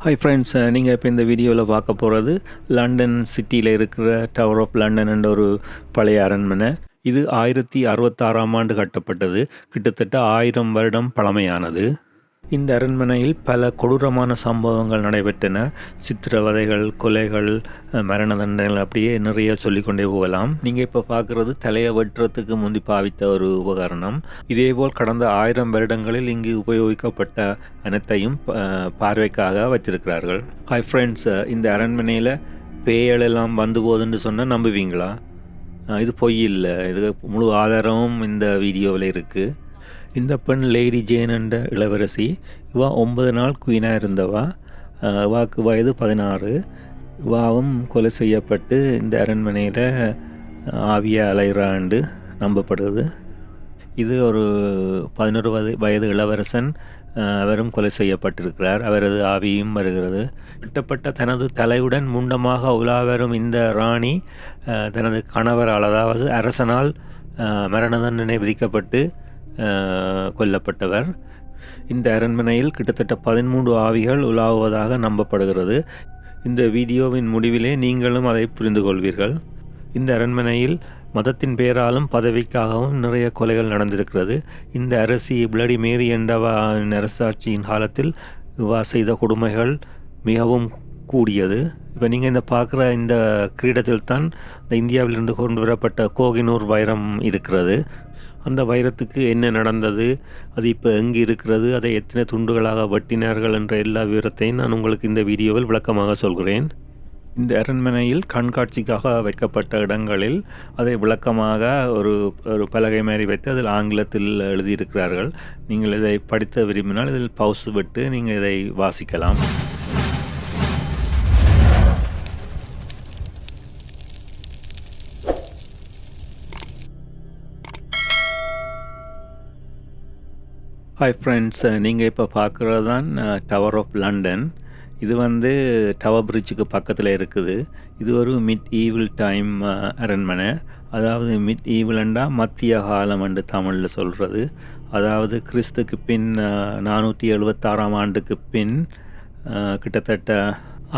Hi friends, நீங்கள் இப்போ இந்த வீடியோவில் பார்க்க போகிறது லண்டன் சிட்டியில் இருக்கிற டவர் ஆஃப் லண்டன் என்ற ஒரு பழைய அரண்மனை. இது 1066ஆம் ஆண்டு கட்டப்பட்டது. கிட்டத்தட்ட 1000 வருடம் பழமையானது. இந்த அரண்மனையில் பல கொடூரமான சம்பவங்கள் நடைபெற்றன. சித்திரவதைகள், கொலைகள், மரண தண்டனைகள், அப்படியே நிறைய சொல்லிக்கொண்டே போகலாம். நீங்கள் இப்போ பார்க்குறது தலையை வெட்டுறதுக்கு முந்தி பாவித்த ஒரு உபகரணம். இதேபோல் கடந்த 1000 வருடங்களில் இங்கு உபயோகிக்கப்பட்ட அனைத்தையும் பார்வைக்காக வச்சிருக்கிறார்கள். ஹாய் ஃப்ரெண்ட்ஸ், இந்த அரண்மனையில் பேய்கள் எல்லாம் வந்து போகுதுன்னு சொன்னால் நம்புவீங்களா? இது பொய் இல்லை. இது முழு ஆதாரமும் இந்த வீடியோவில் இருக்குது. இந்த பெண் லேடி ஜேன் என்ற இளவரசி. இவா 9 நாள் குயினாக இருந்தவா. இவாக்கு வயது 16. இவாவும் கொலை செய்யப்பட்டு இந்த அரண்மனையில் ஆவியாக அலைகிறாண்டு நம்பப்படுது. இது ஒரு 11 வயது இளவரசன். அவரும் கொலை செய்யப்பட்டிருக்கிறார். அவரது ஆவியும் வருகிறது. வெட்டப்பட்ட தனது தலையுடன் முண்டமாக உலாவரும் இந்த ராணி தனது கணவரால், அதாவது அரசனால் மரண தண்டனை விதிக்கப்பட்டு கொல்லப்பட்டவர். இந்த அரண்மனையில் கிட்டத்தட்ட 13 ஆவிகள் உலாவுவதாக நம்பப்படுகிறது. இந்த வீடியோவின் முடிவிலே நீங்களும் அதை புரிந்து கொள்வீர்கள். இந்த அரண்மனையில் மதத்தின் பெயராலும் பதவிக்காகவும் நிறைய கொலைகள் நடந்திருக்கிறது. இந்த அரசி பிளடி மேரி என்றவா அரசாட்சியின் காலத்தில் இவா செய்த கொடுமைகள் மிகவும் கூடியது. இப்போ நீங்கள் இந்த பார்க்குற இந்த கிரீடத்தில் தான் இந்த இந்தியாவிலிருந்து கொண்டு வரப்பட்ட கோகினூர் வைரம் இருக்கிறது. அந்த வைரத்துக்கு என்ன நடந்தது, அது இப்போ எங்கே இருக்கிறது, அதை எத்தனை துண்டுகளாக வெட்டினார்கள் என்ற எல்லா விவரத்தையும் நான் உங்களுக்கு இந்த வீடியோவில் விளக்கமாக சொல்கிறேன். இந்த அரண்மனையில் கண்காட்சிக்காக வைக்கப்பட்ட இடங்களில் அதை விளக்கமாக ஒரு பலகை மாதிரி வைத்து அதில் ஆங்கிலத்தில் எழுதியிருக்கிறார்கள். நீங்கள் இதை படித்த விரும்பினால் இதில் பவுஸ் விட்டு நீங்கள் இதை வாசிக்கலாம். ஹாய் ஃப்ரெண்ட்ஸ், நீங்கள் இப்போ பார்க்குறது தான் டவர் ஆஃப் லண்டன். இது வந்து டவர் பிரிட்ஜுக்கு பக்கத்தில் இருக்குது. இது ஒரு மிட் ஈவில் டைம் அரண்மனை. அதாவது மிட் ஈவில்ண்டா மத்திய காலம் என்று தமிழில் சொல்கிறது. அதாவது கிறிஸ்துக்கு பின் 476ஆம் ஆண்டுக்கு பின் கிட்டத்தட்ட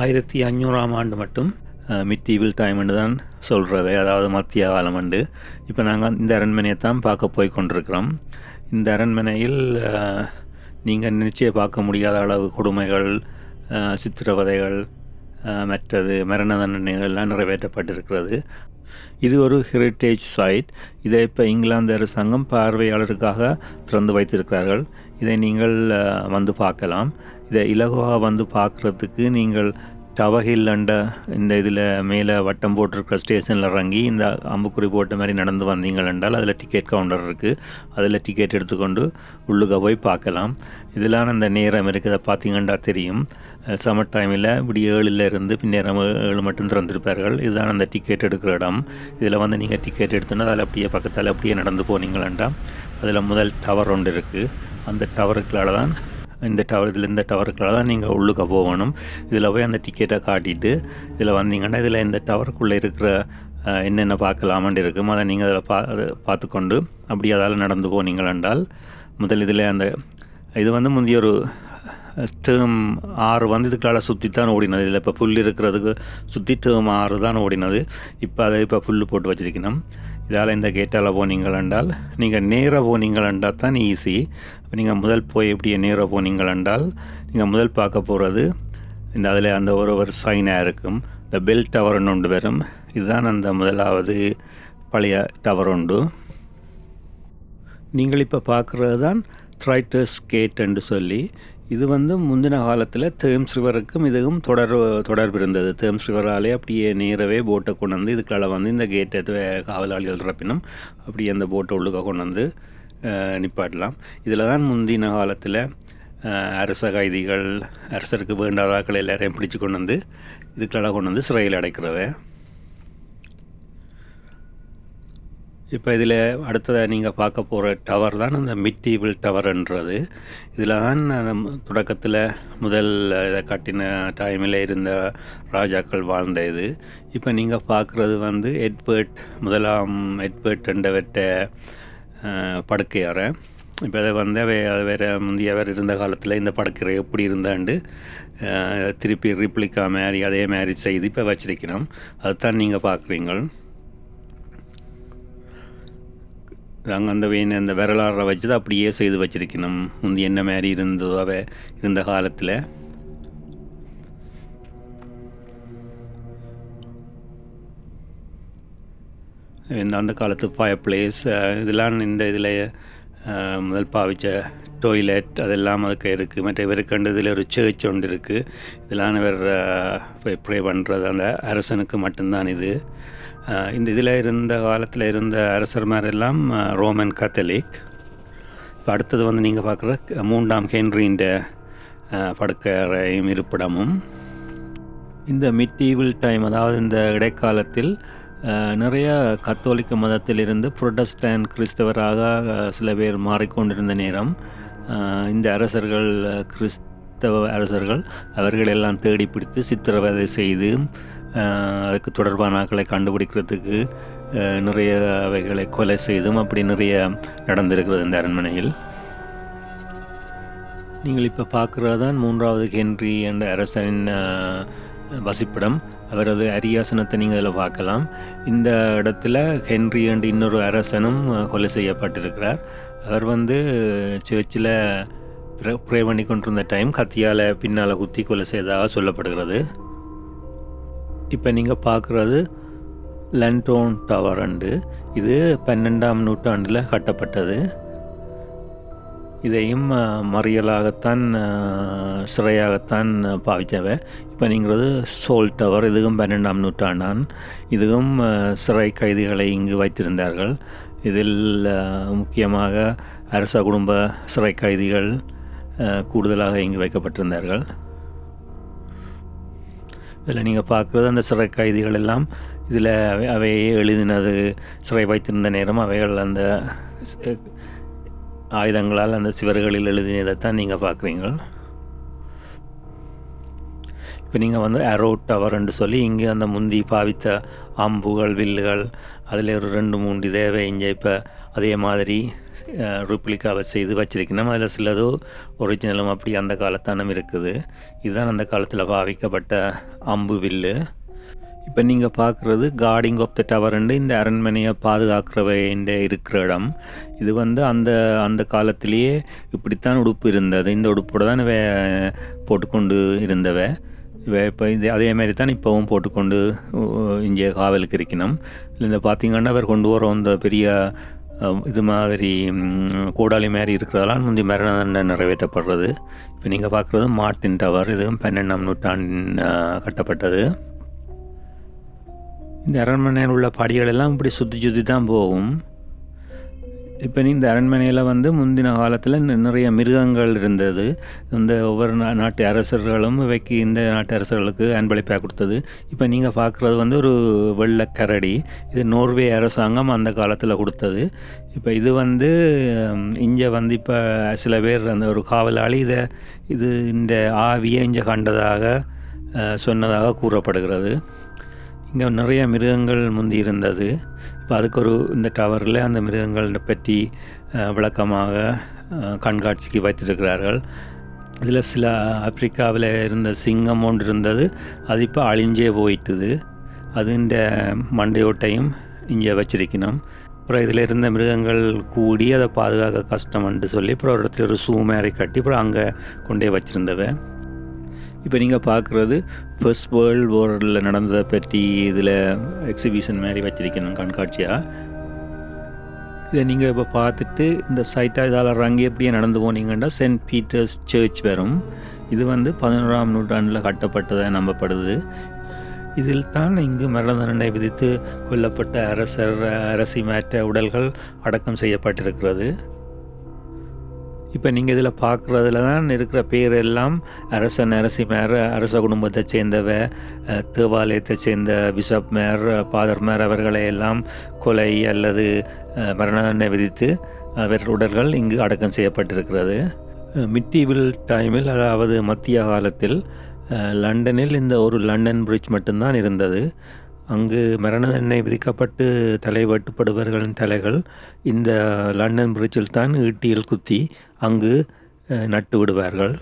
1500ஆம் ஆண்டு மட்டும் மிட் ஈவில் டைம் என்று தான் சொல்கிறது. அதாவது மத்திய காலம் என்று. இப்போ நாங்கள் இந்த அரண்மனையை தான் பார்க்க போய் கொண்டிருக்கிறோம். இந்த அரண்மனையில் நீங்கள் நிச்சய பார்க்க முடியாத அளவு கொடுமைகள், சித்திரவதைகள், மற்றது மரண தண்டனைகள்லாம் நிறைவேற்றப்பட்டிருக்கிறது. இது ஒரு ஹெரிட்டேஜ் சைட். இதை இப்போ இங்கிலாந்து அரசாங்கம் பார்வையாளருக்காக திறந்து வைத்திருக்கிறார்கள். இதை நீங்கள் வந்து பார்க்கலாம். இதை இலகுவாக வந்து பார்க்குறதுக்கு நீங்கள் டவர் ஹில் என்ற இந்த இதில் மேலே வட்டம் போட்டிருக்கிற ஸ்டேஷனில் இறங்கி இந்த அம்புக்குறி போட்ட மாதிரி நடந்து வந்தீங்கள் என்றால் அதில் டிக்கெட் கவுண்டர் இருக்குது. அதில் டிக்கெட் எடுத்துக்கொண்டு உள்ளுக்க போய் பார்க்கலாம். இதெல்லாம் அந்த நேரம் இருக்குது. அதை பார்த்தீங்கன்னா தெரியும். சம்மர் டைமில் இப்படி 7 இருந்து பின்னேரம் 7 மட்டும் திறந்திருப்பார்கள். இதுதான் அந்த டிக்கெட் எடுக்கிற இடம். இதில் வந்து நீங்கள் டிக்கெட் எடுத்தோன்னா அதில் அப்படியே பக்கத்தால் அப்படியே நடந்து போனீங்களா அதில் முதல் டவர் ஒன்று இருக்குது. அந்த டவருக்குள்ளால தான் இந்த டவருக்குள்ள தான் நீங்கள் உள்ளுக்க போகணும். இதில் போய் அந்த டிக்கெட்டை காட்டிட்டு இதில் வந்தீங்கன்னா இதில் இந்த டவருக்குள்ளே இருக்கிற என்னென்ன பார்க்கலாமன்னு இருக்கும். அதை நீங்கள் அதில் பார்த்துக்கொண்டு அப்படி அதால் நடந்து போனீங்களென்றால் முதல் இதில் அந்த இது வந்து முந்தைய ஒரு டேர்ம் 6 வந்து இதுக்களால் சுற்றித்தான் ஓடினது. இதில் இப்போ புல் இருக்கிறதுக்கு சுற்றி டேர்ம் 6 தான் ஓடினது. இப்போ புல் போட்டு வச்சுருக்கணும். இதால் இந்த கேட்டால் போனீங்களென்றால் நீங்கள் நேராக போனீங்களென்றால் தான் ஈஸி. இப்போ நீங்கள் முதல் போய் இப்படியே நேராக போனீங்களென்றால் நீங்கள் முதல் பார்க்க போகிறது இந்த அதில் அந்த ஒரு சைனாக இருக்கும். இந்த பெல் டவர்னு ஒன்று வரும். இதுதான் அந்த முதலாவது பழைய டவர் உண்டு. நீங்கள் இப்போ பார்க்குறது தான் ட்ரைட்டர்ஸ் கேட் என்று சொல்லி. இது வந்து முந்தின காலத்தில் தேம்ஸ் ரிவருக்கும் இதுவும் தொடர்பு இருந்தது. தேம்ஸ் ரிவராலே அப்படியே நேரவே போட்டை கொண்டு வந்து இதுக்குள்ள வந்து இந்த கேட்டை காவலாளிகள் திறப்பினும் அப்படியே அந்த போட்டை உள்ளுக்க கொண்டு வந்து நிப்பாட்டலாம். இதில் தான் முந்தின காலத்தில் அரச கைதிகள், அரசருக்கு வேண்டாதாக்கள் எல்லாரையும் பிடிச்சி கொண்டு வந்து இதுக்குள்ள கொண்டு வந்து சிறையில் அடைக்கிறவ. இப்போ இதில் அடுத்ததாக நீங்கள் பார்க்க போகிற டவர் தான் அந்த மிட்டீவல் டவர்ன்றது. இதில் தான் தொடக்கத்தில் முதல் இதை கட்டின டைமில் இருந்த ராஜாக்கள் வாழ்ந்த இது. இப்போ நீங்கள் பார்க்குறது வந்து முதலாம் எட்வர்ட் ரெண்டவற்ற படுக்கையறை. இப்போ அதை வந்து அது வேறு முந்தைய வேறு இருந்த காலத்தில் இந்த படக்கரை எப்படி இருந்தாண்டு திருப்பி ரிப்ளிகா மாதிரி அதே மாதிரி செய்து இப்போ வச்சிருக்கிறோம். அதுதான் நீங்கள் பார்க்குறீங்க. அங்கே அந்த வரலாறை வச்சு அப்படியே செய்து வச்சிருக்கணும். முந்தி என்ன மாதிரி இருந்தோ இருந்த காலத்தில். அந்த காலத்து ஃபயர் பிளேஸ் இதெல்லாம் இந்த இதில் முதல் பாவிச்ச டாய்லெட் அதெல்லாம் அதுக்கு இருக்குது. மற்ற இவருக்கு இதில் ஒரு சர்ச் ஒன்று இருக்குது. இதெல்லாம் இவர் ப்ரே பண்ணுறது அந்த அரசனுக்கு மட்டும்தான் இது. இந்த இதில் இருந்த காலத்தில் இருந்த அரசர் மாதிரிலாம் ரோமன் கத்தலிக். இப்போ அடுத்தது வந்து நீங்கள் பார்க்குற 3ஆம் ஹென்ரின்ற படுக்கறையும் இருப்பிடமும். இந்த மிட்டீவல் டைம், அதாவது இந்த இடைக்காலத்தில் நிறைய கத்தோலிக்க மதத்திலிருந்து புரொட்டஸ்டாண்ட் கிறிஸ்தவராக சில பேர் மாறிக்கொண்டிருந்த நேரம் இந்த அரசர்கள், கிறிஸ்தவ அரசர்கள் அவர்களெல்லாம் தேடி பிடித்து சித்திரவதை செய்து அதுக்கு தொடர்பான ஆட்களை கண்டுபிடிக்கிறதுக்கு நிறைய அவைகளை கொலை செய்தும் அப்படி நிறைய நடந்திருக்கிறது இந்த அரண்மனையில். நீங்கள் இப்போ பார்க்குறது தான் 3வது ஹென்றி என்ற அரசனின் வசிப்பிடம். அவரது அரியாசனத்தை நீங்கள் இதில் பார்க்கலாம். இந்த இடத்துல ஹென்றி என்ற இன்னொரு அரசனும் கொலை செய்யப்பட்டிருக்கிறார். அவர் வந்து சர்ச்சில் ப்ரே பண்ணி கொண்டிருந்த டைம் கத்தியால் பின்னால் குத்தி கொலை செய்ததாக சொல்லப்படுகிறது. இப்போ நீங்கள் பார்க்குறது லண்டோன் டவர் அண்டு. இது 12ஆம் நூற்றாண்டில் கட்டப்பட்டது. இதையும் மறியலாகத்தான் சிறையாகத்தான் பாவித்தவை. இப்போ நீங்கிறது சோல் டவர். இதுவும் 12ஆம் நூற்றாண்டான். இதுவும் சிறை கைதிகளை இங்கு வைத்திருந்தார்கள். இதில் முக்கியமாக அரச குடும்ப சிறை கைதிகள் கூடுதலாக இங்கு வைக்கப்பட்டிருந்தார்கள். இதில் நீங்கள் பார்க்குறது அந்த சிறை கைதிகள் எல்லாம் இதில் அவையே எழுதினது. சிறை வைத்திருந்த நேரம் அவைகள் அந்த ஆயுதங்களால் அந்த சிவர்களில் எழுதினதைத்தான் நீங்கள் பார்க்குறீங்க. இப்போ நீங்கள் வந்து அரோ டவர் என்று சொல்லி இங்கே அந்த முந்தி பாவித்த அம்புகள், வில்லுகள், அதில் ஒரு 2-3 தேவை இங்கே இப்போ அதே மாதிரி ரிப்ளிகாவை செய்து வச்சிருக்கணும். அதில் சிலது ஒரிஜினலும் அப்படி அந்த காலத்தானம் இருக்குது. இதுதான் அந்த காலத்தில் பாவிக்கப்பட்ட அம்பு, வில்லு. இப்போ நீங்கள் பார்க்குறது கார்டிங் ஆஃப் த டவர்ண்டு இந்த அரண்மனையை பாதுகாக்கிறவைன்ற இருக்கிற இடம். இது வந்து அந்த காலத்திலேயே இப்படித்தான் உடுப்பு இருந்தது. இந்த உடுப்போடு தான் போட்டுக்கொண்டு இருந்தவை. இப்போ இது அதே மாதிரி தான் இப்போவும் போட்டுக்கொண்டு இங்கே காவலுக்கு இருக்கணும். இந்த பார்த்திங்கன்னா அவர் கொண்டு வர இந்த பெரிய இது மாதிரி கோடாலி மாதிரி இருக்கிறதெல்லாம் முந்தி மரண தண்டனை நிறைவேற்றப்படுறது. இப்போ நீங்கள் பார்க்குறது மார்ட்டின் டவர். இதுவும் 12ஆம் நூற்றாண்டின் கட்டப்பட்டது. இந்த அரண்மனையில் உள்ள படிகள் எல்லாம் இப்படி சுற்றி தான் போகும். இப்போ இந்த அரண்மனையில் வந்து முந்தின காலத்தில் நிறைய மிருகங்கள் இருந்தது. இந்த ஒவ்வொரு நாட்டு அரசர்களும் இவைக்கு இந்த நாட்டு அரசர்களுக்கு அன்பளிப்பாக கொடுத்தது. இப்போ நீங்கள் பார்க்குறது வந்து ஒரு வெள்ளைக்கரடி. இது நோர்வே அரசாங்கம் அந்த காலத்தில் கொடுத்தது. இப்போ இது வந்து இங்கே வந்து இப்போ சில பேர் அந்த ஒரு காவலாளி இது இந்த ஆவியை இங்கே கண்டதாக சொன்னதாக கூறப்படுகிறது. இங்கே நிறைய மிருகங்கள் முந்தி இருந்தது. இப்போ அதுக்கு இந்த டவரில் அந்த மிருகங்களை பற்றி விளக்கமாக கண்காட்சிக்கு வைத்திருக்கிறார்கள். இதில் சில ஆப்பிரிக்காவில் இருந்த சிங்கம் ஒன்று இருந்தது. அது இப்போ அழிஞ்சே போயிட்டுது. அது இந்த மண்டையோட்டையும் இங்கே வச்சிருக்கணும். அப்புறம் இதில் இருந்த மிருகங்கள் கூடி அதை பாதுகாக்க கஷ்டம்னு சொல்லி அப்புறம் ஒரு இடத்துல ஒரு ஷூ மாதிரி கட்டி அப்புறம் அங்கே கொண்டே வச்சுருந்தவ. இப்போ நீங்கள் பார்க்குறது ஃபர்ஸ்ட் வேர்ல்டு வாரில் நடந்ததை பற்றி இதில் எக்ஸிபிஷன் மாதிரி வச்சிருக்கணும் கண்காட்சியாக. இதை நீங்கள் இப்போ பார்த்துட்டு இந்த சைட்டாக இதால் இறங்கி எப்படியே நடந்து போனீங்கன்னா சென்ட் பீட்டர்ஸ் சர்ச் வரும். இது வந்து 11ஆம் நூற்றாண்டில் கட்டப்பட்டதாக நம்பப்படுது. இதில் தான் இங்கு மரண தண்டனை விதித்து கொல்லப்பட்ட அரசி மாற்ற உடல்கள் அடக்கம் செய்யப்பட்டிருக்கிறது. இப்போ நீங்கள் இதில் பார்க்குறதுல தான் இருக்கிற பேர் எல்லாம் அரசன், அரசி மேர், அரச குடும்பத்தை சேர்ந்தவ, தேவாலயத்தை சேர்ந்த பிஷப் மேர், ஃபாதர் மேர் அவர்களை எல்லாம் கொலை அல்லது மரண தண்டனை விதித்து அவர் உடல்கள் இங்கு அடக்கம் செய்யப்பட்டிருக்கிறது. மிட்டீவல் டைமில், அதாவது மத்திய காலத்தில் லண்டனில் இந்த ஒரு லண்டன் பிரிட்ஜ் மட்டும்தான் இருந்தது. அங்கு மரண தண்டனை விதிக்கப்பட்டு தலை வெட்டுப்படுபவர்களின் தலைகள் இந்த லண்டன் பிரிட்ஜில் தான் ஈட்டியில் குத்தி அங்கு நட்டு விடுவார்கள்.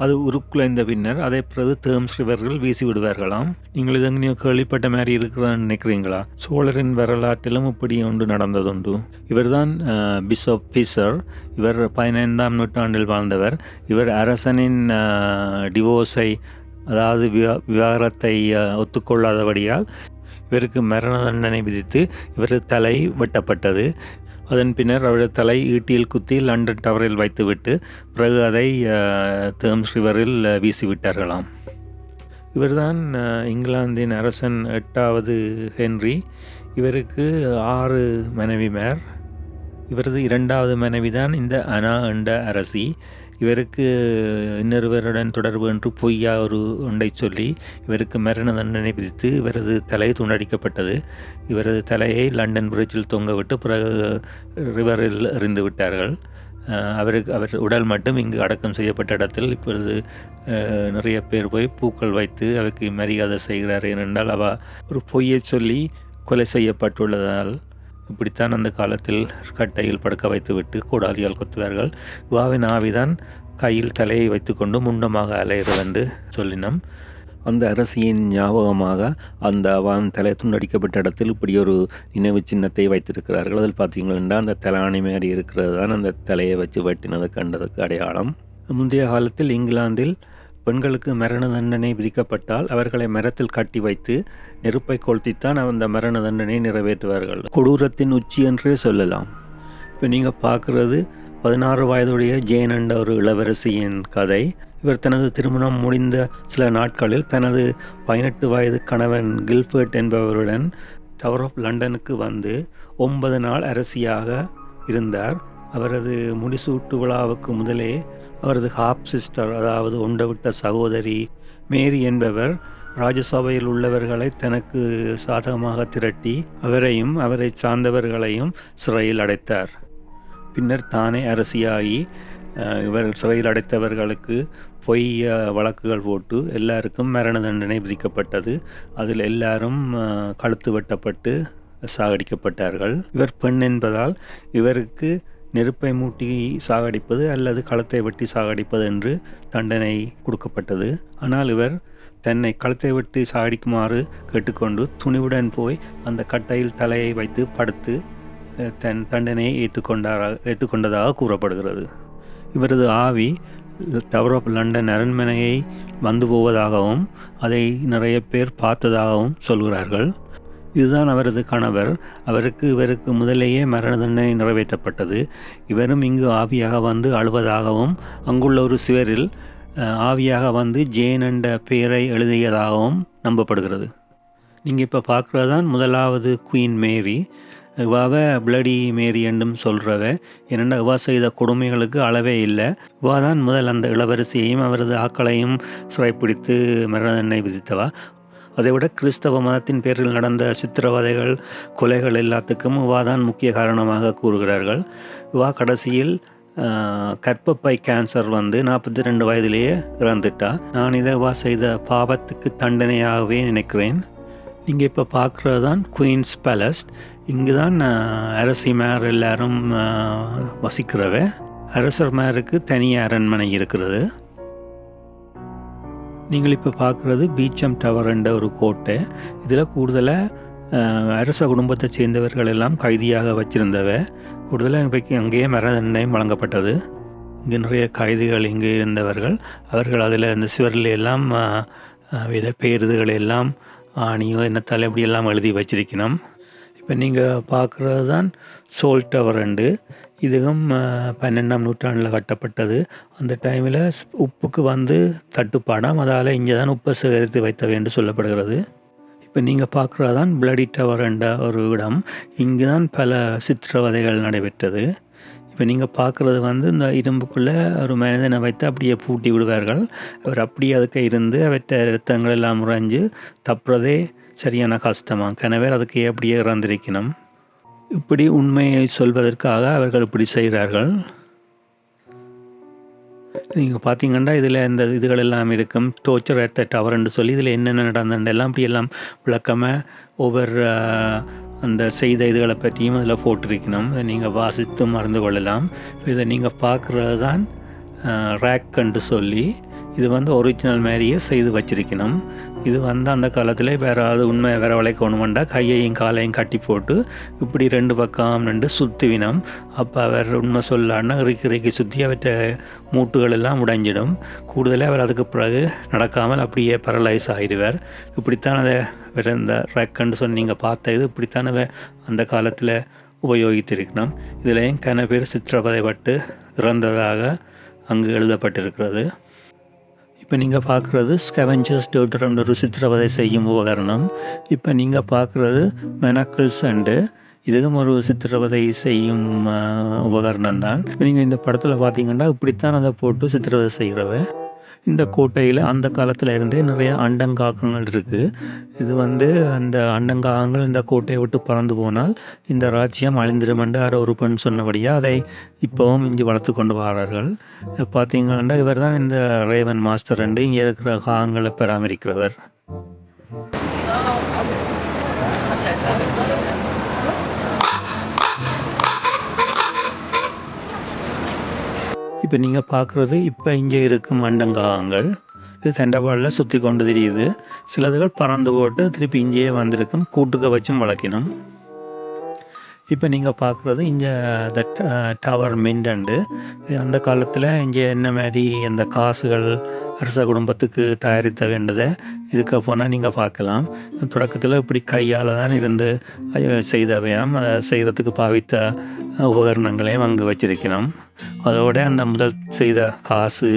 அது உருக்குலைந்த பின்னர் அதை பிறகு தேம்ஸ் ரிவர்கள் வீசி விடுவார்களாம். நீங்கள் இது எங்கேயோ கேள்விப்பட்ட மாதிரி இருக்கிறான்னு நினைக்கிறீங்களா? சோழரின் வரலாற்றிலும் இப்படி ஒன்று நடந்ததுண்டு. இவர்தான் பிஷப் ஃபிஷர். இவர் 15ஆம் நூற்றாண்டில் வாழ்ந்தவர். இவர் அரசனின் டிவோர்ஸை, அதாவது விவாகரத்தை ஒத்துக்கொள்ளாதபடியால் இவருக்கு மரண தண்டனை விதித்து இவரது தலை வெட்டப்பட்டது. அதன் பின்னர் அவரது தலை ஈட்டியில் குத்தி லண்டன் டவரில் வைத்துவிட்டு பிறகு அதை தேம்ஸ் ரிவரில் வீசிவிட்டார்களாம். இவர்தான் இங்கிலாந்தின் அரசன் 8வது ஹென்றி. இவருக்கு 6 மனைவிமார். இவரது 2வது மனைவிதான் இந்த அனா என்ற அரசி. இவருக்கு இன்னொருவருடன் தொடர்பு என்று பொய்யா ஒரு ஒன்றை சொல்லி இவருக்கு மரண தண்டனை விதித்து இவரது தலை துண்டடிக்கப்பட்டது. இவரது தலையை லண்டன் பிரிட்ஜில் தொங்கவிட்டு பிறகு ரிவரில் எறிந்து விட்டார்கள். அவர் உடல் மட்டும் இங்கு அடக்கம் செய்யப்பட்ட இடத்தில் இப்பொழுது நிறைய பேர் போய் பூக்கள் வைத்து அவருக்கு மரியாதை செய்கிறார். ஏனென்றால் அவள் ஒரு பொய்யை சொல்லி கொலை செய்யப்பட்டுள்ளதால் இப்படித்தான் அந்த காலத்தில் கட்டையில் படுக்க வைத்துவிட்டு கோடாலியால் கொத்துவார்கள். இவாவின் ஆவிதான் கையில் தலையை வைத்துக்கொண்டு முண்டமாக அலைகிறது என்று சொல்லினோம். அந்த அரசியின் ஞாபகமாக அந்த அவன் தலை துண்டடிக்கப்பட்ட இடத்தில் இப்படி ஒரு நினைவு சின்னத்தை வைத்திருக்கிறார்கள். அதில் பார்த்தீங்கன்னா அந்த தலாணி மாதிரி இருக்கிறது தான் அந்த தலையை வச்சு வெட்டினதை கண்டதுக்கு அடையாளம். முந்தைய காலத்தில் இங்கிலாந்தில் பெண்களுக்கு மரண தண்டனை விதிக்கப்பட்டால் அவர்களை மரத்தில் கட்டி வைத்து நெருப்பை கொளுத்தித்தான் அந்த மரண தண்டனை நிறைவேற்றுவார்கள். கொடூரத்தின் உச்சி என்றே சொல்லலாம். இப்போ நீங்கள் பார்க்குறது 16 வயதுடைய ஜேன் என்ற ஒரு இளவரசியின் கதை. இவர் தனது திருமணம் முடிந்த சில நாட்களில் தனது 18 வயது கணவன் கில்ஃபர்ட் என்பவருடன் டவர் ஆஃப் லண்டனுக்கு வந்து 9 நாள் அரசியாக இருந்தார். அவரது முடிசூட்டு விழாவுக்கு முதலே அவரது ஹாப் சிஸ்டர், அதாவது ஒண்டவிட்ட சகோதரி மேரி என்பவர் ராஜசபையில் உள்ளவர்களை தனக்கு சாதகமாக திரட்டி அவரையும் அவரை சார்ந்தவர்களையும் சிறையில் அடைத்தார். பின்னர் தானே அரசியாகி இவர் சிறையில் அடைத்தவர்களுக்கு பொய் வழக்குகள் போட்டு எல்லாருக்கும் மரண தண்டனை விதிக்கப்பட்டது. அதில் எல்லாரும் கழுத்து வெட்டப்பட்டு சாகடிக்கப்பட்டார்கள். இவர் பெண் என்பதால் இவருக்கு நெருப்பை மூட்டி சாகடிப்பது அல்லது களத்தை வெட்டி சாகடிப்பது என்று தண்டனை கொடுக்கப்பட்டது. ஆனால் இவர் தன்னை களத்தை வெட்டி சாகடிக்குமாறு கேட்டுக்கொண்டு துணிவுடன் போய் அந்த கட்டையில் தலையை வைத்து படுத்து தன் தண்டனையை ஏற்றுக்கொண்டதாக கூறப்படுகிறது. இவரது ஆவி டவர் ஆஃப் லண்டன் அரண்மனையை வந்து போவதாகவும் அதை நிறைய பேர் பார்த்ததாகவும் சொல்கிறார்கள். இதுதான் அவரது கணவர். இவருக்கு முதலேயே மரண தண்டனை நிறைவேற்றப்பட்டது. இவரும் இங்கு ஆவியாக வந்து அழுவதாகவும் அங்குள்ள ஒரு சுவரில் ஆவியாக வந்து ஜேன் என்ற பெயரை எழுதியதாகவும் நம்பப்படுகிறது. நீங்கள் இப்போ பார்க்குறது தான் 1வது குயின் மேரி. இவாவை பிளடி மேரி என்றும் சொல்கிறவ. ஏனென்றால் இவா செய்த கொடுமைகளுக்கு அளவே இல்லை. இவா தான் முதல் அந்த இளவரசியையும் அவரது ஆக்களையும் சிறைப்பிடித்து மரண தண்டனை விதித்தவா. அதைவிட கிறிஸ்தவ மதத்தின் பேரில் நடந்த சித்திரவதைகள், கொலைகள் எல்லாத்துக்கும் இவா தான் முக்கிய காரணமாக கூறுகிறார்கள். இவா கடைசியில் கர்ப்பப்பை கேன்சர் வந்து 42 வயதிலேயே இறந்துட்டா. நான் இதை இவா செய்த பாவத்துக்கு தண்டனையாகவே நினைக்கிறேன். இங்கே இப்போ பார்க்குறது தான் குயின்ஸ் பேலஸ். இங்கு தான் அரசி மேர் எல்லாரும் வசிக்கிறவ. அரசர் மேருக்கு தனி அரண்மனை இருக்கிறது. நீங்கள் இப்போ பார்க்குறது பீச்சம் டவர் என்ற ஒரு கோட்டை. இதில் கூடுதலாக அரச குடும்பத்தை சேர்ந்தவர்கள் எல்லாம் கைதியாக வச்சிருந்தவ. கூடுதலாக இன்றைக்கு அங்கேயே மரண தண்டனையும் வழங்கப்பட்டது. இங்கே நிறைய கைதிகள் இங்கே இருந்தவர்கள். அவர்கள் அதில் இந்த சுவரில் எல்லாம் வித பேருதுகள் எல்லாம் ஆணியோ என்னத்தால் எப்படியெல்லாம் எழுதி வச்சிருக்கணும். இப்போ நீங்கள் பார்க்குறது தான் சோல் டவர் ரெண்டு. இதுவும் 12ஆம் நூற்றாண்டில் கட்டப்பட்டது. அந்த டைமில் உப்புக்கு வந்து தட்டுப்பாடாம், அதால் இங்கே தான் உப்பை சேகரித்து வைத்தவை என்று சொல்லப்படுகிறது. இப்போ நீங்கள் பார்க்குறது தான் பிளடி டவர் என்ற ஒரு இடம். இங்கு தான் பல சித்திரவதைகள் நடைபெற்றது. இப்போ நீங்கள் பார்க்குறது வந்து இந்த இரும்புக்குள்ளே ஒரு மனிதனை வைத்து அப்படியே பூட்டி விடுவார்கள். அவர் அப்படியே அதுக்கு இருந்து அவற்றை ரத்தங்கள் எல்லாம் உறைஞ்சு தப்புறதே சரியான கஷ்டமாக. கனவேர் அதுக்கு அப்படியே இறந்திருக்கணும். இப்படி உண்மையை சொல்வதற்காக அவர்கள் இப்படி செய்கிறார்கள். நீங்கள் பார்த்தீங்கன்னா இதில் இந்த இதுகள் எல்லாம் இருக்கும். டோர்ச்சர் அட் த டவர்ன்னு சொல்லி இதில் என்னென்ன நடந்தது எல்லாம் இப்படி எல்லாம் விளக்கமாக ஒவ்வொரு அந்த செய்த இதுகளை பற்றியும் அதில் போட்டிருக்கணும். இதை நீங்கள் வாசித்து மறந்து கொள்ளலாம். இதை நீங்கள் பார்க்குறது தான் ரேக்குன்னு சொல்லி இது வந்து ஒரிஜினல் மாதிரியே செய்து வச்சிருக்கணும். இது வந்து அந்த காலத்தில் வேறு உண்மை வேறு வளைக்கணுமெண்டா கையையும் காலையும் கட்டி போட்டு இப்படி 2 பக்கம் 2 சுற்றுவினம். அப்போ அவர் உண்மை சொல்லான்னா இறுக்கி சுற்றி அவற்றை மூட்டுகள் எல்லாம் உடைஞ்சிடும். கூடுதலாக அவர் அதுக்கு பிறகு நடக்காமல் அப்படியே பரலைஸ் ஆகிடுவார். இப்படித்தான் அதை வேறு இந்த ரேக்குன்னு சொல்லி நீங்கள் பார்த்த இது இப்படித்தான் அந்த காலத்தில் உபயோகித்திருக்கணும். இதுலேயும் கன பேர் சித்திரவதைப்பட்டு இறந்ததாக அங்கு எழுதப்பட்டிருக்கிறது. இப்போ நீங்கள் பார்க்குறது ஸ்கெவெஞ்சர்ஸ் டோட்டர்ன்ற ஒரு சித்திரவதை செய்யும் உபகரணம். இப்போ நீங்கள் பார்க்குறது மெனக்கிள்ஸ் அண்டு இதுவும் ஒரு சித்திரவதை செய்யும் உபகரணம் தான். நீங்கள் இந்த படத்தில் பார்த்தீங்கன்னா இப்படித்தான் அதை போட்டு சித்திரவதை செய்கிறவ. இந்த கோட்டையில் அந்த காலத்தில் இருந்தே நிறைய அண்டங்காக்கங்கள் இருக்குது. இது வந்து அந்த அண்டங்காகங்கள் இந்த கோட்டையை விட்டு பறந்து போனால் இந்த ராஜ்யம் அழிந்திருமென்று யாரோ ஒரு பெண் சொன்னபடியாக அதை இப்போவும் இங்கே வளர்த்து கொண்டு வரார்கள். பார்த்தீங்கன்னா இவர் தான் இந்த ரேவன் மாஸ்டர் என்று இங்கே இருக்கிற காகங்களை பராமரிக்கிறவர். இப்போ நீங்கள் பார்க்குறது இப்போ இங்கே இருக்கும் அண்டங்காகங்கள். இது தண்டவாளில் சுற்றி கொண்டு தெரியுது. சிலதுகள் பறந்து போட்டு திருப்பி இங்கேயே வந்திருக்கும். கூட்டுக்க வச்சும் வளர்க்கணும். இப்போ நீங்கள் பார்க்குறது இங்கே த டவர் மிண்டண்டு. அந்த காலத்தில் இங்கே என்ன மாதிரி அந்த காசுகள் அரச குடும்பத்துக்கு தயாரித்த வேண்டதை இதுக்கு போனால் நீங்கள் பார்க்கலாம். தொடக்கத்தில் இப்படி கையால் தான் இருந்து செய்தவையாம். அதை செய்கிறதுக்கு பாவித்த உபகரணங்களையும் அங்கே வச்சிருக்கணும். அதோட அந்த முதல் செய்த காசு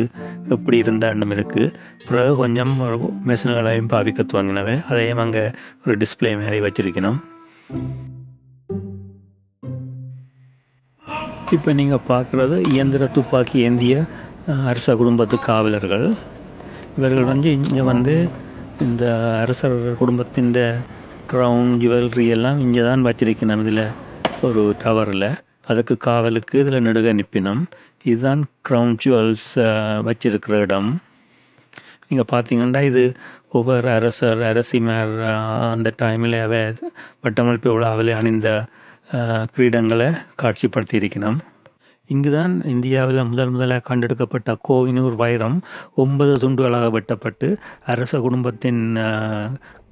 எப்படி இருந்த எண்ணம் இருக்குது. பிறகு கொஞ்சம் மெஷின்களையும் பாவிக்க துவங்கினவை அதையும் அங்கே ஒரு டிஸ்பிளே மாதிரி வச்சிருக்கணும். இப்போ நீங்கள் பார்க்குறது இயந்திர துப்பாக்கி ஏந்திய அரச குடும்பத்து காவலர்கள். இவர்கள் வந்து இங்கே வந்து இந்த அரசர் குடும்பத்தின் க்ரௌன் ஜுவல்லரி எல்லாம் இங்கே தான் வச்சிருக்கணும். இதில் ஒரு டவரில் அதுக்கு காவலுக்கு இதில் நெடுக நிற்பினம். இதுதான் க்ரௌன் ஜுவல்ஸ் வச்சிருக்கிற இடம். நீங்கள் பார்த்தீங்கன்னா இது ஒவ்வொரு அரசர் அரசிமார் அந்த டைமில் பட்டமளிப்பு விழாவில் அணிந்த கிரீடங்களை காட்சிப்படுத்தி இருக்கணும். இங்கு தான் இந்தியாவில் முதலாக கண்டெடுக்கப்பட்ட கோஹினூர் வைரம் 9 துண்டுகளாக வெட்டப்பட்டு அரச குடும்பத்தின்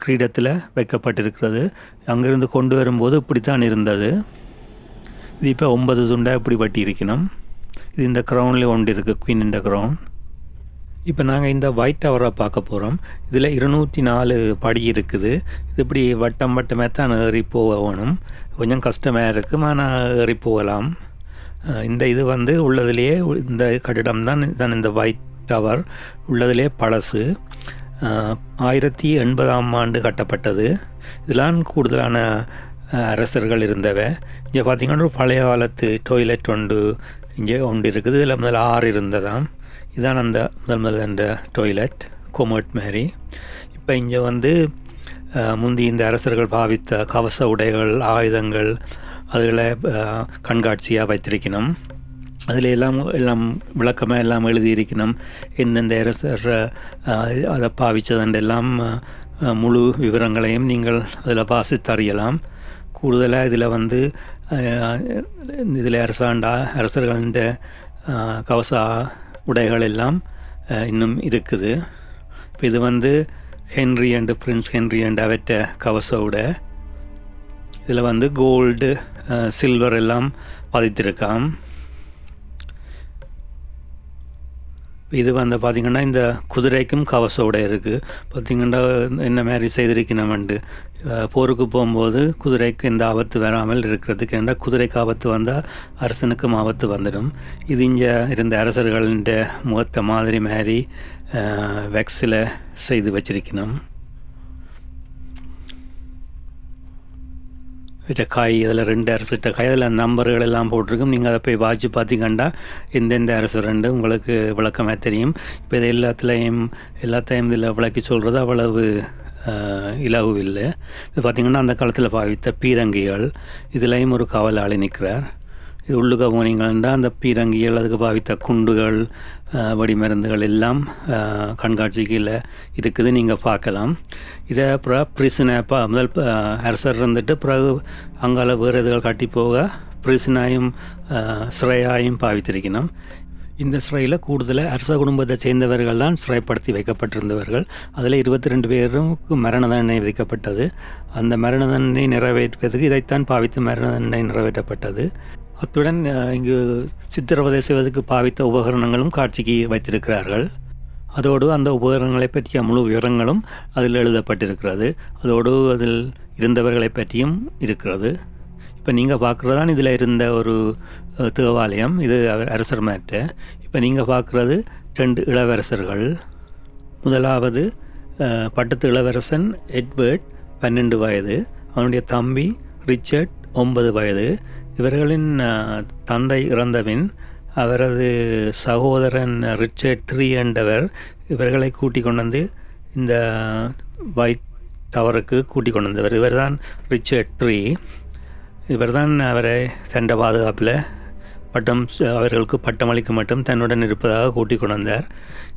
கிரீடத்தில் வைக்கப்பட்டிருக்கிறது. அங்கிருந்து கொண்டு வரும்போது இப்படித்தான் இருந்தது. இது இப்போ 9 துண்டாக இப்படி வட்டி இருக்கணும். இது இந்த க்ரௌனில் ஒன்று இருக்குது, குவீன் இந்த க்ரௌன். இப்போ நாங்கள் இந்த ஒயிட் டவரை பார்க்க போகிறோம். இதில் 204 படி இருக்குது. இது இப்படி வட்டமாக தான் ஏறி போகணும். கொஞ்சம் கஷ்டமாக இருக்கும், ஆனால் ஏறி போகலாம். இந்த இது வந்து உள்ளதுலேயே இந்த கட்டிடம் தான் இந்த ஒயிட் டவர் உள்ளதிலே பழசு. 1080ஆம் ஆண்டு கட்டப்பட்டது. இதெல்லாம் கூடுதலான அரசர்கள் இருந்தவை. இங்கே பார்த்திங்கன்னா ஒரு பழைய காலத்து டாய்லெட் இங்கே ஒன்று இருக்குது. இதில் முதல்ல 6 இருந்ததாம். இதுதான் அந்த முதல் அந்த டாய்லெட் கொமர்ட் மாதிரி. இப்போ இங்கே வந்து முந்தி இந்த அரசர்கள் பாவித்த கவச உடைகள், ஆயுதங்கள் அதுகளை கண்காட்சியாக வைத்திருக்கணும். அதில் எல்லாம் விளக்கமாக எல்லாம் எழுதியிருக்கணும். எந்தெந்த அரசர் அதை பாவித்ததெல்லாம் முழு விவரங்களையும் நீங்கள் அதில் வாசித்து அறியலாம். கூடுதலாக இதில் வந்து இதில் அரசர்களின் கவச உடைகள் எல்லாம் இன்னும் இருக்குது. இப்போ இது வந்து Henry and Prince Henry and அவற்ற கவச உடை. இதில் வந்து கோல்டு சில்வர் எல்லாம் பதித்திருக்காம். இது வந்து பார்த்திங்கன்னா இந்த குதிரைக்கும் கவச உடை இருக்குது. பார்த்திங்கன்னா என்ன மாதிரி செய்திருக்கணும்ண்டு போருக்கு போகும்போது குதிரைக்கு எந்த ஆபத்து வராமல் இருக்கிறதுக்கு. ஏன்னா குதிரைக்கு ஆபத்து வந்தால் அரசனுக்கும் ஆபத்து வந்துடும். இது இங்கே இருந்த அரசர்களின் முகத்தை மாதிரி வெக்ஸில் செய்து வச்சிருக்கணும். காய் அதில் 2 அரசிட்ட காய் அதில் நம்பர்கள் எல்லாம் போட்டிருக்கும். நீங்கள் அதை போய் வாட்சி பார்த்திங்கன்னா எந்தெந்த அரசர் உங்களுக்கு விளக்கமாக தெரியும். இப்போ இது எல்லாத்தையும் இதில் விளக்கி சொல்கிறது அவ்வளவு இலவு இல்லை. இது பார்த்திங்கன்னா அந்த காலத்தில் பாவித்த பீரங்கிகள், இதுலேயும் ஒரு காவலாளி நிற்கிறார். இது உள்ளுக்க போனீங்கன்னா அந்த பீரங்கிகள், அதுக்கு பாவித்த குண்டுகள், வெடிமருந்துகள் எல்லாம் கண்காட்சியில் இருக்குது, நீங்கள் பார்க்கலாம். இதை அப்புறம் பிரிசனை முதல் அரசர் இருந்துட்டு பிறகு அங்கால வேறு இதுகள் காட்டி போக பிரிசனாயும் சிறையாயும் பாவித்திருக்கணும். இந்த சிறையில் கூடுதலாக அரச குடும்பத்தை சேர்ந்தவர்கள் தான் சிறைப்படுத்தி வைக்கப்பட்டிருந்தவர்கள். அதில் 22 பேருக்கு மரண தண்டனை விதிக்கப்பட்டது. அந்த மரண தண்டனை நிறைவேற்றுவதற்கு இதைத்தான் பாவித்து மரண தண்டனை நிறைவேற்றப்பட்டது. அத்துடன் இங்கு சித்திரவதை செய்வதற்கு பாவித்த உபகரணங்களும் காட்சிக்கு வைத்திருக்கிறார்கள். அதோடு அந்த உபகரணங்களை பற்றிய முழு விவரங்களும் அதில் எழுதப்பட்டிருக்கிறது. அதோடு அதில் இருந்தவர்களை பற்றியும் இருக்கிறது. இப்போ நீங்கள் பார்க்குறதான் இதில் இருந்த ஒரு தேவாலயம். இது அரசர் மேட்டை. இப்போ நீங்கள் பார்க்குறது 2 இளவரசர்கள். முதலாவது பட்டத்து இளவரசன் எட்வர்ட் 12 வயது, அவனுடைய தம்பி ரிச்சர்ட் 9 வயது. இவர்களின் தந்தை இறந்தபின் அவரது சகோதரன் ரிச்சர்ட் 3 என்றவர் இவர்களை கூட்டிக் கொண்டு வந்து இந்த வைட் டவருக்கு கூட்டிக் கொண்டு வந்தவர். இவர் தான் ரிச்சர்ட் 3. இவர் தான் அவரை தண்ட பாதுகாப்பில் அவர்களுக்கு பட்டம் அளிக்க மட்டும் தன்னுடன் இருப்பதாக கூட்டிக் கொண்டு வந்தார்.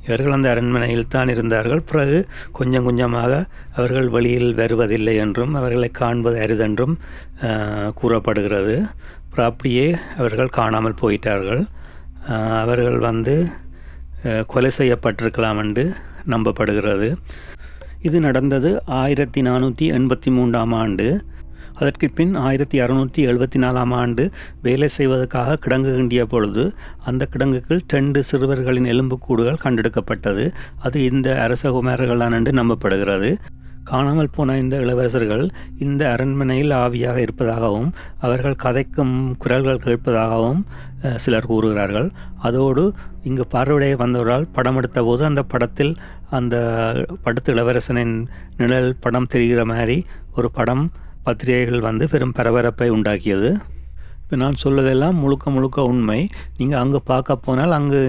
இவர்கள் அந்த அரண்மனையில் தான் இருந்தார்கள். பிறகு கொஞ்சம் கொஞ்சமாக அவர்கள் வெளியில் வருவதில்லை என்றும் அவர்களை காண்பது அரிதென்றும் கூறப்படுகிறது. அப்புறம் அப்படியே அவர்கள் காணாமல் போயிட்டார்கள். அவர்கள் கொலை செய்யப்பட்டிருக்கலாம் என்று நம்பப்படுகிறது. இது நடந்தது 1483ஆம் ஆண்டு. அதற்கு பின் 1674ஆம் ஆண்டு வேலை செய்வதற்காக கிடங்கு கிண்டிய பொழுது அந்த கிடங்குகள் 2 சிறுவர்களின் எலும்புக்கூடுகள் கண்டெடுக்கப்பட்டது. அது இந்த அரசகுமாரர்களான் என்று நம்பப்படுகிறது. காணாமல் போன இந்த இளவரசர்கள் இந்த அரண்மனையில் ஆவியாக இருப்பதாகவும் அவர்கள் கதைக்கும் குரல்கள் கேட்பதாகவும் சிலர் கூறுகிறார்கள். அதோடு இங்கு பார்வையிட வந்தவரால் படம் எடுத்த போது அந்த படத்தில் அந்த படத்து இளவரசனின் நிழல் படம் தெரிகிற மாதிரி ஒரு படம் பத்திரிகைகள் பெரும் பரபரப்பை உண்டாக்கியது. இப்போ நான் சொல்வதெல்லாம் முழுக்க உண்மை. நீங்கள் அங்கே பார்க்க போனால் அங்கு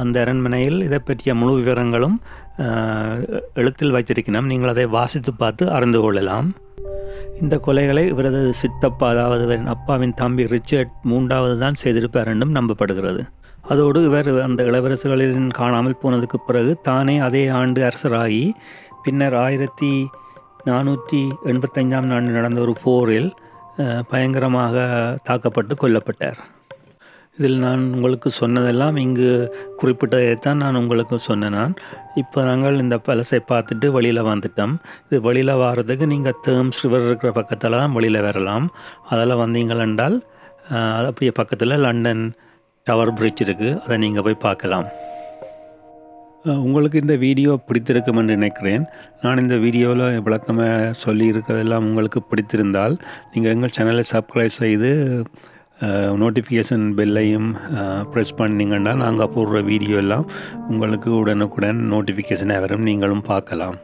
அந்த அரண்மனையில் இதை பற்றிய முழு விவரங்களும் எழுத்தில் வைத்திருக்கணும். நீங்கள் அதை வாசித்து பார்த்து அறிந்து கொள்ளலாம். இந்த கொலைகளை இவரது சித்தப்பா, அதாவது அப்பாவின் தம்பி ரிச்சர்ட் 3வது தான் செய்திருப்பார் என்றும் நம்பப்படுகிறது. அதோடு இவர் அந்த இளவரசர்களின் காணாமல் போனதுக்கு பிறகு தானே அதே ஆண்டு அரசராகி பின்னர் 1485ஆம் ஆண்டு நடந்த ஒரு போரில் பயங்கரமாக தாக்கப்பட்டு கொல்லப்பட்டார். இதில் நான் உங்களுக்கு சொன்னதெல்லாம் இங்கு குறிப்பிட்டதைத்தான் நான் உங்களுக்கு சொன்னேன். இப்போ நாங்கள் இந்த பழசை பார்த்துட்டு வெளியில் வந்துட்டோம். இது வெளியில் வர்றதுக்கு நீங்கள் தேம்ஸ் ரிவர் இருக்கிற பக்கத்தில் தான் வெளியில் வரலாம். அதில் வந்தீங்கள் என்றால் அப்படியே பக்கத்தில் லண்டன் டவர் பிரிட்ஜ் இருக்குது, அதை நீங்கள் போய் பார்க்கலாம். உங்களுக்கு இந்த வீடியோ பிடித்திருக்கும் என்று நினைக்கிறேன். நான் இந்த வீடியோவில் விளக்கமாக சொல்லியிருக்கிறதெல்லாம் உங்களுக்கு பிடித்திருந்தால் நீங்கள் எங்கள் சேனலை சப்ஸ்கிரைப் செய்து நோட்டிஃபிகேஷன் பெல்லையும் ப்ரெஸ் பண்ணிங்கன்னா நாங்கள் போடுற வீடியோ எல்லாம் உங்களுக்கு உடனுக்குடன் நோட்டிஃபிகேஷனை வரும், நீங்களும் பார்க்கலாம்.